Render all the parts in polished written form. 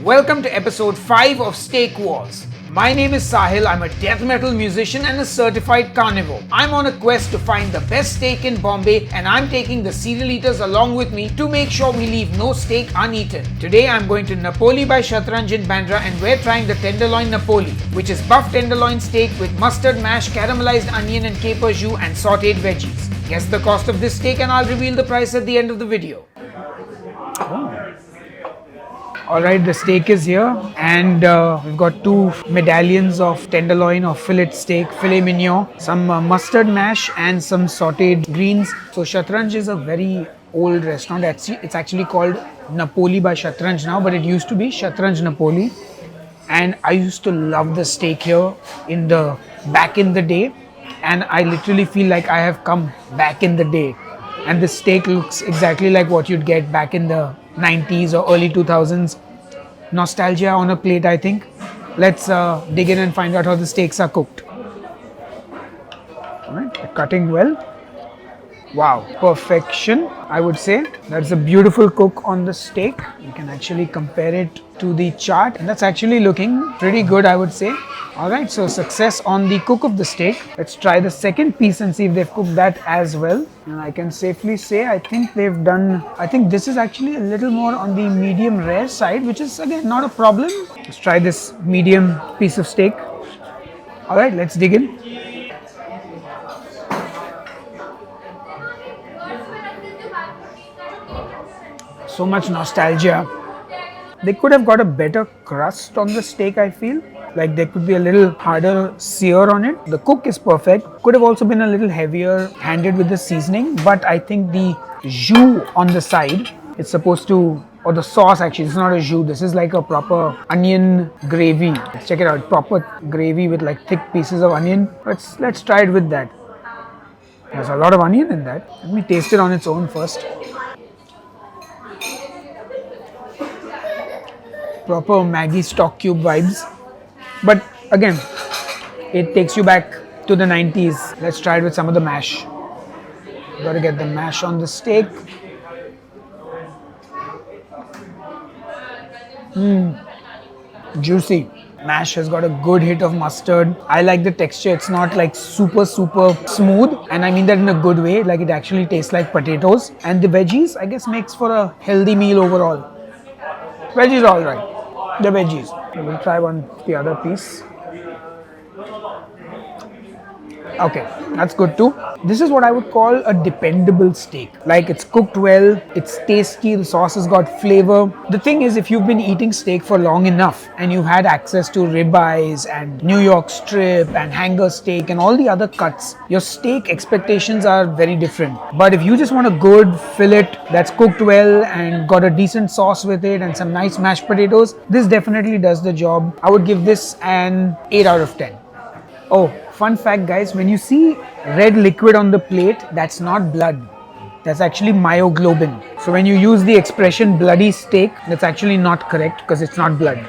Welcome to episode 5 of Steak Wars. My name is Sahil, I'm a death metal musician and a certified carnivore. I'm on a quest to find the best steak in Bombay and I'm taking the serial eaters along with me to make sure we leave no steak uneaten. Today I'm going to Napoli By Shatranj in Bandra and we're trying the Tenderloin Napoli, which is Buff Tenderloin Steak with mustard mash, caramelized onion and caper jus and sautéed veggies. Guess the cost of this steak and I'll reveal the price at the end of the video. Alright, the steak is here and we've got 2 medallions of tenderloin or fillet steak, filet mignon, some mustard mash and some sautéed greens. So Shatranj is a very old restaurant. It's actually called Napoli By Shatranj now, but it used to be Shatranj Napoli. And I used to love the steak here back in the day, and I literally feel like I have come back in the day. And this steak looks exactly like what you'd get back in the 90s or early 2000s. Nostalgia on a plate, I think. Let's dig in and find out how the steaks are cooked. Alright, they're cutting well. Wow, perfection, I would say. That's a beautiful cook on the steak. You can actually compare it to the chart, and that's actually looking pretty good, I would say. Alright, so success on the cook of the steak. Let's try the second piece and see if they've cooked that as well. And I can safely say I think this is actually a little more on the medium rare side, which is again not a problem. Let's try this medium piece of steak. Alright, let's dig in. So much nostalgia. They could have got a better crust on the steak, I feel. Like there could be a little harder sear on it. The cook is perfect. Could have also been a little heavier handed with the seasoning, but I think the jus on the side, it's supposed to, or the sauce actually, it's not a jus. This is like a proper onion gravy. Let's check it out. Proper gravy with like thick pieces of onion. Let's try it with that. There's a lot of onion in that. Let me taste it on its own first. Proper Maggi stock cube vibes, but again it takes you back to the 90s. Let's try it with some of the mash. Gotta get the mash on the steak. Juicy. Mash has got a good hit of mustard. I like the texture. It's not like super smooth, and I mean that in a good way. Like it actually tastes like potatoes. And the veggies, I guess, makes for a healthy meal overall. Veggies are alright. The veggies. We'll try the other piece. Okay, that's good too. This is what I would call a dependable steak. Like it's cooked well, it's tasty, the sauce has got flavor. The thing is, if you've been eating steak for long enough and you've had access to ribeyes and New York strip and hanger steak and all the other cuts, your steak expectations are very different. But if you just want a good fillet that's cooked well and got a decent sauce with it and some nice mashed potatoes, this definitely does the job. I would give this an 8 out of 10. Oh, fun fact guys, when you see red liquid on the plate, that's not blood. That's actually myoglobin. So when you use the expression bloody steak, that's actually not correct because it's not blood.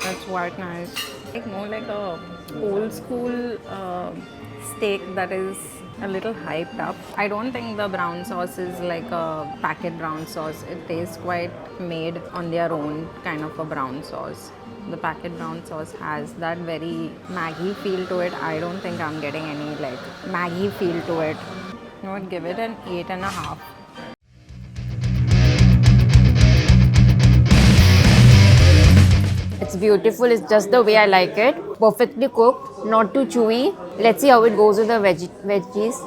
That's quite nice. Like more like a old school steak that is a little hyped up. I don't think the brown sauce is like a packet brown sauce. It tastes quite made on their own kind of a brown sauce. The packet brown sauce has that very Maggi feel to it. I don't think I'm getting any like Maggi feel to it. I would give it an 8.5. It's beautiful. It's just the way I like it. Perfectly cooked, not too chewy. Let's see how it goes with the veggies.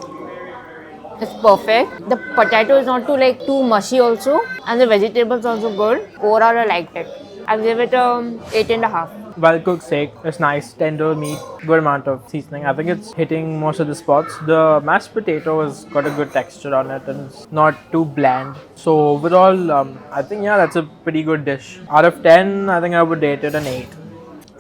It's perfect. The potato is not too mushy also, and the vegetables also good. Overall, I liked it. I'll give it 8.5. Well cooked steak. It's nice, tender meat, good amount of seasoning. I think it's hitting most of the spots. The mashed potato has got a good texture on it and it's not too bland. So overall, I think that's a pretty good dish. Out of 10, I think I would rate it an 8.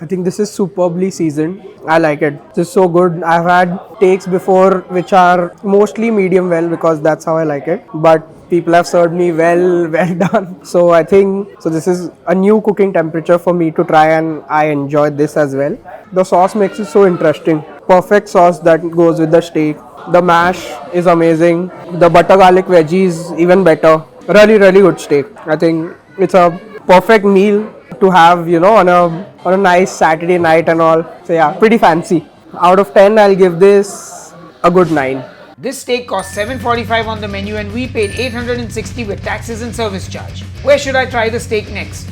I think this is superbly seasoned. I like it. This is so good. I've had steaks before which are mostly medium well because that's how I like it. But people have served me well done. So I think, this is a new cooking temperature for me to try and I enjoyed this as well. The sauce makes it so interesting. Perfect sauce that goes with the steak. The mash is amazing. The butter garlic veggies even better. Really good steak. I think it's a perfect meal to have, on a nice Saturday night and all. So yeah, pretty fancy. Out of 10, I'll give this a good 9. This steak cost $745 on the menu and we paid $860 with taxes and service charge. Where should I try the steak next?